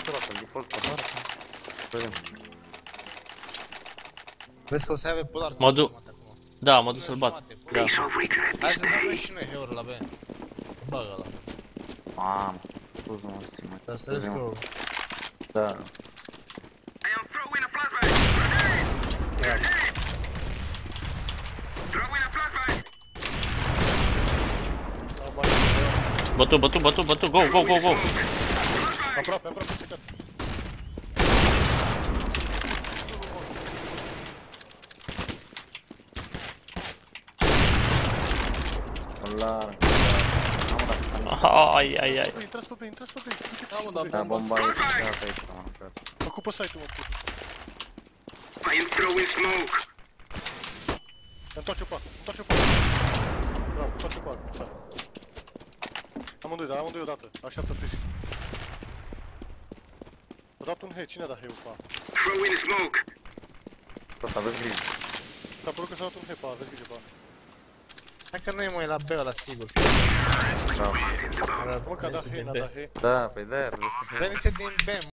niciodată, în default pe doar. Vedem. Vezi că o să avem polar. Da, mă duc să-l bat. Da. Hai să dăm noi și noi heură la B. Bagă ăla. Mamă, scuze mă, Simon. Dar să let's go. Da. Bătu, go, go, go, go! Aproape, plecat. Larg. Mamă, dacă s-a mișcat. Ai. Intrați pe B. Da, bomba e fixată aici, m-am mâncat. Ocupă site-ul, mă pus. I am throwing smoke. Întoarce-o pa. Bravo, întoarce-o pa. Amândoi odată. Așteaptă fizic. A dat un hei, cine a dat hei-ul pa? Throwing smoke. Tot aveți grijă. S-a părut că s-a dat un hei pa, aveți grijă pa. Hai că noi mai la B ăla sigur. Bravo. Mă, că a dat hei, n-a dat hei. Da, păi de-aia vreau să fie. Veni se din B,